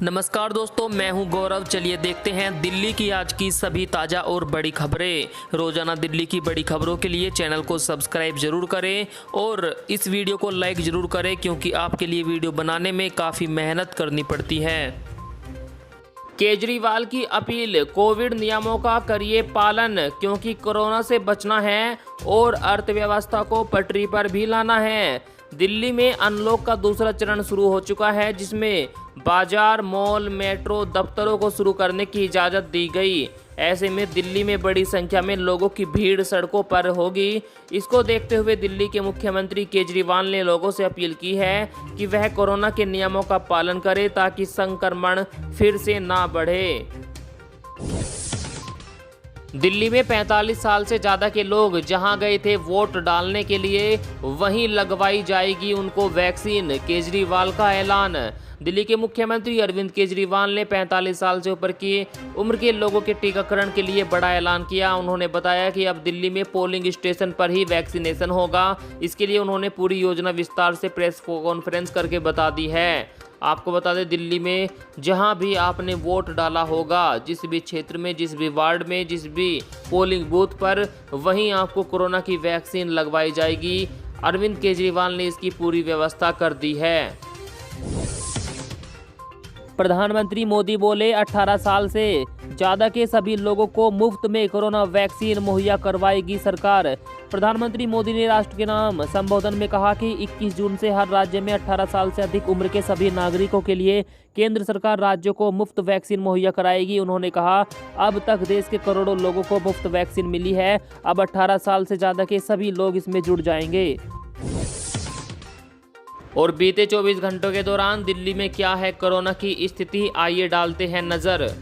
नमस्कार दोस्तों, मैं हूं गौरव। चलिए देखते हैं दिल्ली की आज की सभी ताज़ा और बड़ी खबरें। रोजाना दिल्ली की बड़ी खबरों के लिए चैनल को सब्सक्राइब जरूर करें और इस वीडियो को लाइक जरूर करें, क्योंकि आपके लिए वीडियो बनाने में काफ़ी मेहनत करनी पड़ती है। केजरीवाल की अपील, कोविड नियमों का करिए पालन, क्योंकि कोरोना से बचना है और अर्थव्यवस्था को पटरी पर भी लाना है। दिल्ली में अनलॉक का दूसरा चरण शुरू हो चुका है, जिसमें बाजार, मॉल, मेट्रो, दफ्तरों को शुरू करने की इजाज़त दी गई। ऐसे में दिल्ली में बड़ी संख्या में लोगों की भीड़ सड़कों पर होगी। इसको देखते हुए दिल्ली के मुख्यमंत्री केजरीवाल ने लोगों से अपील की है कि वह कोरोना के नियमों का पालन करें, ताकि संक्रमण फिर से ना बढ़े। दिल्ली में 45 साल से ज़्यादा के लोग जहां गए थे वोट डालने के लिए, वहीं लगवाई जाएगी उनको वैक्सीन, केजरीवाल का ऐलान। दिल्ली के मुख्यमंत्री अरविंद केजरीवाल ने 45 साल से ऊपर की उम्र के लोगों के टीकाकरण के लिए बड़ा ऐलान किया। उन्होंने बताया कि अब दिल्ली में पोलिंग स्टेशन पर ही वैक्सीनेशन होगा। इसके लिए उन्होंने पूरी योजना विस्तार से प्रेस कॉन्फ्रेंस करके बता दी है। आपको बता दें, दिल्ली में जहां भी आपने वोट डाला होगा, जिस भी क्षेत्र में, जिस भी वार्ड में, जिस भी पोलिंग बूथ पर, वहीं आपको कोरोना की वैक्सीन लगवाई जाएगी। अरविंद केजरीवाल ने इसकी पूरी व्यवस्था कर दी है। प्रधानमंत्री मोदी बोले, 18 साल से ज़्यादा के सभी लोगों को मुफ्त में कोरोना वैक्सीन मुहैया करवाएगी सरकार। प्रधानमंत्री मोदी ने राष्ट्र के नाम संबोधन में कहा कि 21 जून से हर राज्य में 18 साल से अधिक उम्र के सभी नागरिकों के लिए केंद्र सरकार राज्यों को मुफ्त वैक्सीन मुहैया कराएगी। उन्होंने कहा, अब तक देश के करोड़ों लोगों को मुफ्त वैक्सीन मिली है, अब 18 साल से ज़्यादा के सभी लोग इसमें जुड़ जाएंगे। और बीते 24 घंटों के दौरान दिल्ली में क्या है कोरोना की स्थिति, आइए डालते हैं नज़र।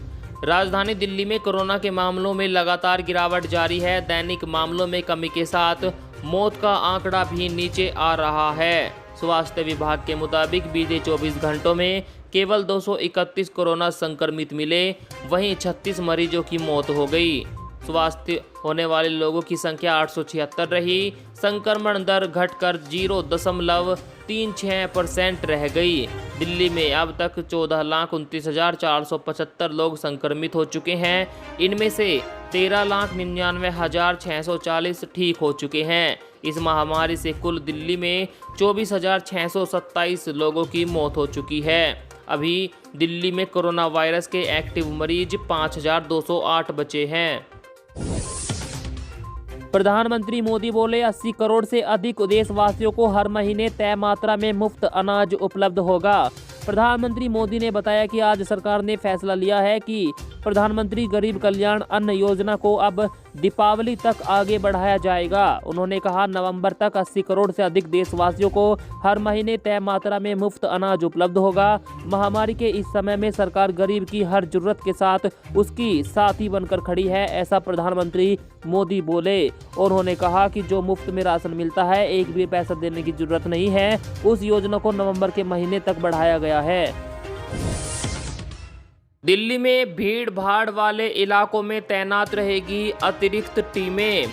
राजधानी दिल्ली में कोरोना के मामलों में लगातार गिरावट जारी है। दैनिक मामलों में कमी के साथ मौत का आंकड़ा भी नीचे आ रहा है। स्वास्थ्य विभाग के मुताबिक बीते 24 घंटों में केवल 231 कोरोना संक्रमित मिले, वहीं 36 मरीजों की मौत हो गई। स्वास्थ्य होने वाले लोगों की संख्या 876 रही। संक्रमण दर घटकर 0.36% रह गई। दिल्ली में अब तक 14,29,475 लोग संक्रमित हो चुके हैं। इनमें से 13,99,640 ठीक हो चुके हैं। इस महामारी से कुल दिल्ली में 24,627 लोगों की मौत हो चुकी है। अभी दिल्ली में कोरोना वायरस के एक्टिव मरीज 5,208 बचे हैं। प्रधानमंत्री मोदी बोले, 80 करोड़ से अधिक देशवासियों को हर महीने तय मात्रा में मुफ्त अनाज उपलब्ध होगा। प्रधानमंत्री मोदी ने बताया कि आज सरकार ने फैसला लिया है कि प्रधानमंत्री गरीब कल्याण अन्न योजना को अब दीपावली तक आगे बढ़ाया जाएगा। उन्होंने कहा, नवंबर तक 80 करोड़ से अधिक देशवासियों को हर महीने तय मात्रा में मुफ्त अनाज उपलब्ध होगा। महामारी के इस समय में सरकार गरीब की हर जरूरत के साथ उसकी साथी बनकर खड़ी है, ऐसा प्रधानमंत्री मोदी बोले। और उन्होंने कहा कि जो मुफ्त में राशन मिलता है, एक भी पैसा देने की जरूरत नहीं है। उस योजना को नवंबर के महीने तक बढ़ाया गया है। दिल्ली में भीड़ भाड़ वाले इलाकों में तैनात रहेगी अतिरिक्त टीमें।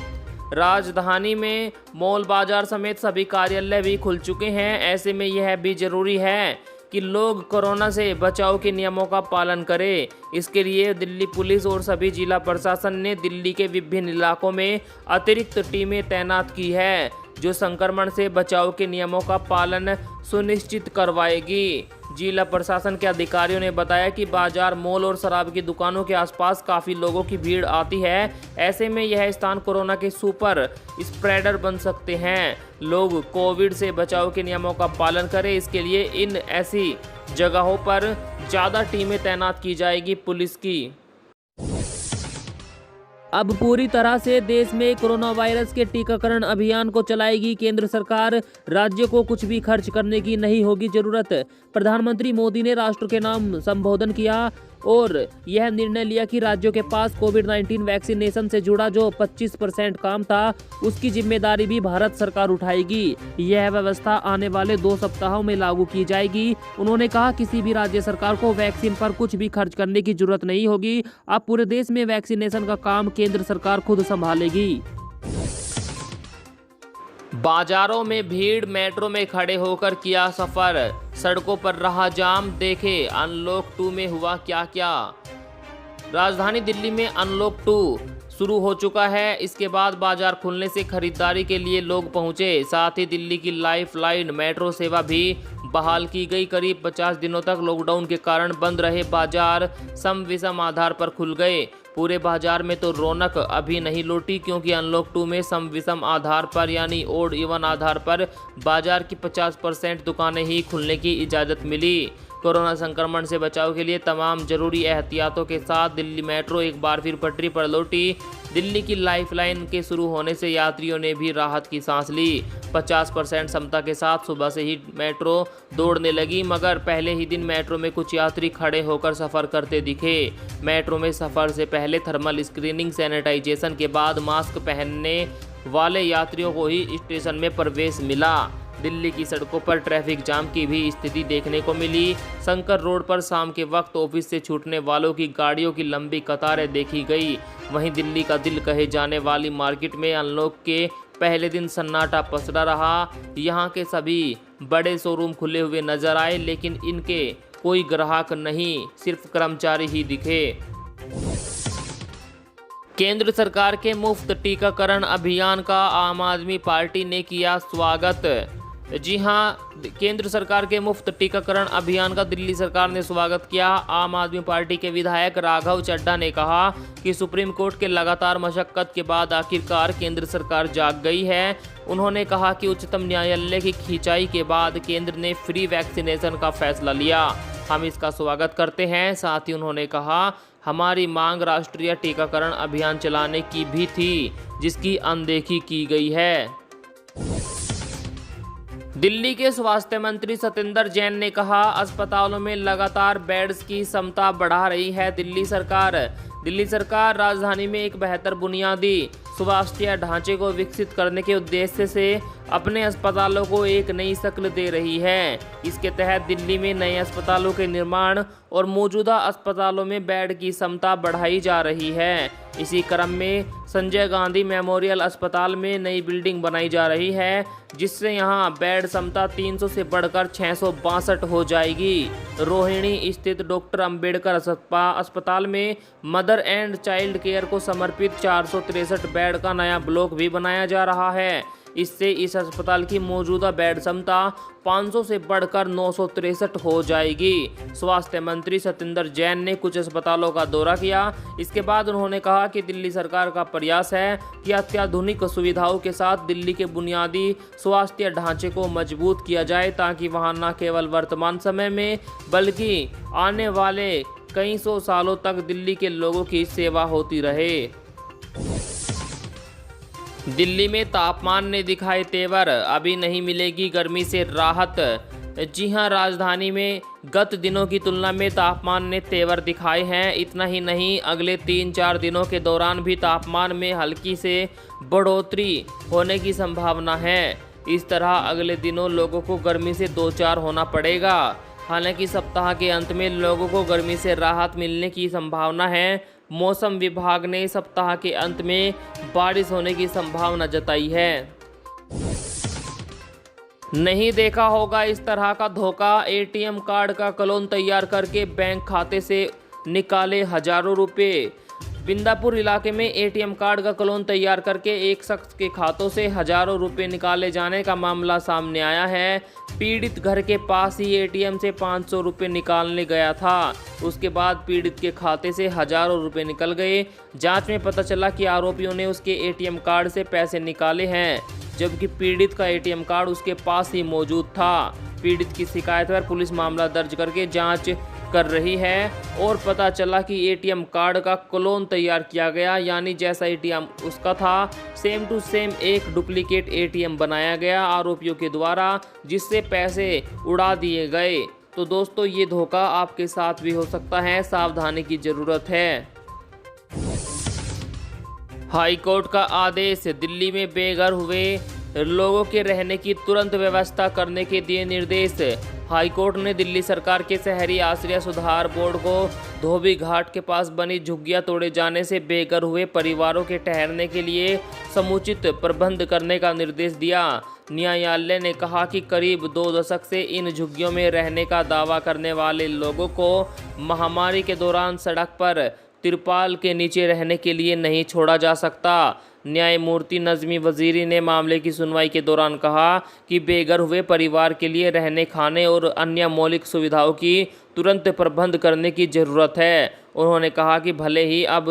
राजधानी में मॉल, बाजार समेत सभी कार्यालय भी खुल चुके हैं। ऐसे में यह भी जरूरी है कि लोग कोरोना से बचाव के नियमों का पालन करें। इसके लिए दिल्ली पुलिस और सभी जिला प्रशासन ने दिल्ली के विभिन्न इलाकों में अतिरिक्त टीमें तैनात की है, जो संक्रमण से बचाव के नियमों का पालन सुनिश्चित करवाएगी। जिला प्रशासन के अधिकारियों ने बताया कि बाजार, मॉल और शराब की दुकानों के आसपास काफ़ी लोगों की भीड़ आती है। ऐसे में यह स्थान कोरोना के सुपर स्प्रेडर बन सकते हैं। लोग कोविड से बचाव के नियमों का पालन करें। इसके लिए इन ऐसी जगहों पर ज़्यादा टीमें तैनात की जाएगी पुलिस की। अब पूरी तरह से देश में कोरोना वायरस के टीकाकरण अभियान को चलाएगी केंद्र सरकार। राज्यों को कुछ भी खर्च करने की नहीं होगी जरूरत। प्रधानमंत्री मोदी ने राष्ट्र के नाम संबोधन किया और यह निर्णय लिया कि राज्यों के पास कोविड-19 वैक्सीनेशन से जुड़ा जो 25% काम था, उसकी जिम्मेदारी भी भारत सरकार उठाएगी। यह व्यवस्था आने वाले 2 सप्ताहों में लागू की जाएगी। उन्होंने कहा, किसी भी राज्य सरकार को वैक्सीन पर कुछ भी खर्च करने की जरूरत नहीं होगी। अब पूरे देश में वैक्सीनेशन का काम केंद्र सरकार खुद संभालेगी। बाजारों में भीड़, मेट्रो में खड़े होकर किया सफर, सड़कों पर रहा जाम, देखे अनलॉक 2 में हुआ क्या क्या। राजधानी दिल्ली में अनलॉक 2 शुरू हो चुका है। इसके बाद बाजार खुलने से खरीदारी के लिए लोग पहुंचे। साथ ही दिल्ली की लाइफलाइन मेट्रो सेवा भी बहाल की गई। करीब 50 दिनों तक लॉकडाउन के कारण बंद रहे बाजार सम विषम आधार पर खुल गए। पूरे बाजार में तो रौनक अभी नहीं लौटी, क्योंकि अनलॉक 2 में सम विषम आधार पर यानी ओड इवन आधार पर बाजार की 50% दुकानें ही खुलने की इजाज़त मिली। कोरोना संक्रमण से बचाव के लिए तमाम जरूरी एहतियातों के साथ दिल्ली मेट्रो एक बार फिर पटरी पर लौटी। दिल्ली की लाइफलाइन के शुरू होने से यात्रियों ने भी राहत की सांस ली। 50% क्षमता के साथ सुबह से ही मेट्रो दौड़ने लगी, मगर पहले ही दिन मेट्रो में कुछ यात्री खड़े होकर सफ़र करते दिखे। मेट्रो में सफ़र से पहले थर्मल स्क्रीनिंग, सैनिटाइजेशन के बाद मास्क पहनने वाले यात्रियों को ही स्टेशन में प्रवेश मिला। दिल्ली की सड़कों पर ट्रैफिक जाम की भी स्थिति देखने को मिली। शंकर रोड पर शाम के वक्त ऑफिस से छूटने वालों की गाड़ियों की लंबी कतारें देखी गई। वहीं दिल्ली का दिल कहे जाने वाली मार्केट में अनलॉक के पहले दिन सन्नाटा पसरा रहा। यहां के सभी बड़े शोरूम खुले हुए नजर आए, लेकिन इनके कोई ग्राहक नहीं, सिर्फ कर्मचारी ही दिखे। केंद्र सरकार के मुफ्त टीकाकरण अभियान का आम आदमी पार्टी ने किया स्वागत। जी हां, केंद्र सरकार के मुफ्त टीकाकरण अभियान का दिल्ली सरकार ने स्वागत किया। आम आदमी पार्टी के विधायक राघव चड्ढा ने कहा कि सुप्रीम कोर्ट के लगातार मशक्कत के बाद आखिरकार केंद्र सरकार जाग गई है। उन्होंने कहा कि उच्चतम न्यायालय की खिंचाई के बाद केंद्र ने फ्री वैक्सीनेशन का फैसला लिया। हम इसका स्वागत करते हैं। साथ ही उन्होंने कहा, हमारी मांग राष्ट्रीय टीकाकरण अभियान चलाने की भी थी, जिसकी अनदेखी की गई है। दिल्ली के स्वास्थ्य मंत्री सत्येंद्र जैन ने कहा, अस्पतालों में लगातार बेड्स की क्षमता बढ़ा रही है दिल्ली सरकार राजधानी में एक बेहतर बुनियादी स्वास्थ्य ढांचे को विकसित करने के उद्देश्य से अपने अस्पतालों को एक नई शक्ल दे रही है। इसके तहत दिल्ली में नए अस्पतालों के निर्माण और मौजूदा अस्पतालों में बेड की क्षमता बढ़ाई जा रही है। इसी क्रम में संजय गांधी मेमोरियल अस्पताल में नई बिल्डिंग बनाई जा रही है, जिससे यहां बेड क्षमता 300 से बढ़कर 662 हो जाएगी। रोहिणी स्थित डॉक्टर अंबेडकर अस्पताल में मदर एंड चाइल्ड केयर को समर्पित 463 बेड का नया ब्लॉक भी बनाया जा रहा है। इससे इस अस्पताल की मौजूदा बेड क्षमता 500 से बढ़कर 963 हो जाएगी। स्वास्थ्य मंत्री सत्येंद्र जैन ने कुछ अस्पतालों का दौरा किया। इसके बाद उन्होंने कहा कि दिल्ली सरकार का प्रयास है कि अत्याधुनिक सुविधाओं के साथ दिल्ली के बुनियादी स्वास्थ्य ढांचे को मजबूत किया जाए, ताकि वहां न केवल वर्तमान समय में बल्कि आने वाले कई सौ सालों तक दिल्ली के लोगों की सेवा होती रहे। दिल्ली में तापमान ने दिखाए तेवर, अभी नहीं मिलेगी गर्मी से राहत। जी हां, राजधानी में गत दिनों की तुलना में तापमान ने तेवर दिखाए हैं। इतना ही नहीं, अगले 3-4 दिनों के दौरान भी तापमान में हल्की से बढ़ोतरी होने की संभावना है। इस तरह अगले दिनों लोगों को गर्मी से दो चार होना पड़ेगा। हालांकि सप्ताह के अंत में लोगों को गर्मी से राहत मिलने की संभावना है। मौसम विभाग ने सप्ताह के अंत में बारिश होने की संभावना जताई है। नहीं देखा होगा इस तरह का धोखा, एटीएम कार्ड का क्लोन तैयार करके बैंक खाते से निकाले हजारों रुपए। बिंदापुर इलाके में एटीएम कार्ड का क्लोन तैयार करके एक शख्स के खातों से हजारों रुपए निकाले जाने का मामला सामने आया है। पीड़ित घर के पास ही एटीएम से 500 रुपये निकालने गया था। उसके बाद पीड़ित के खाते से हजारों रुपए निकल गए। जांच में पता चला कि आरोपियों ने उसके एटीएम कार्ड से पैसे निकाले हैं, जबकि पीड़ित का एटीएम कार्ड उसके पास ही मौजूद था। पीड़ित की शिकायत पर पुलिस मामला दर्ज करके जांच कर रही है और पता चला कि एटीएम कार्ड का क्लोन तैयार किया गया, यानी जैसा एटीएम उसका था सेम टू सेम एक डुप्लीकेट एटीएम बनाया गया आरोपियों के द्वारा, जिससे पैसे उड़ा दिए गए। तो दोस्तों, ये धोखा आपके साथ भी हो सकता है, सावधानी की जरूरत है। हाई कोर्ट का आदेश, दिल्ली में बेघर हुए लोगों के रहने की तुरंत व्यवस्था करने के दिए निर्देश। हाईकोर्ट ने दिल्ली सरकार के शहरी आश्रय सुधार बोर्ड को धोबी घाट के पास बनी झुग्गियां तोड़े जाने से बेघर हुए परिवारों के ठहरने के लिए समुचित प्रबंध करने का निर्देश दिया। न्यायालय ने कहा कि करीब 2 दशक से इन झुग्गियों में रहने का दावा करने वाले लोगों को महामारी के दौरान सड़क पर तिरपाल के नीचे रहने के लिए नहीं छोड़ा जा सकता। न्यायमूर्ति नज़मी वज़ीरी ने मामले की सुनवाई के दौरान कहा कि बेघर हुए परिवार के लिए रहने, खाने और अन्य मौलिक सुविधाओं की तुरंत प्रबंध करने की ज़रूरत है। उन्होंने कहा कि भले ही अब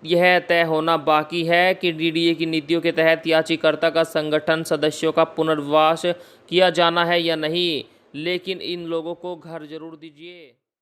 यह तय होना बाकी है कि डीडीए की नीतियों के तहत याचिकाकर्ता का संगठन सदस्यों का पुनर्वास किया जाना है या नहीं, लेकिन इन लोगों को घर जरूर दीजिए।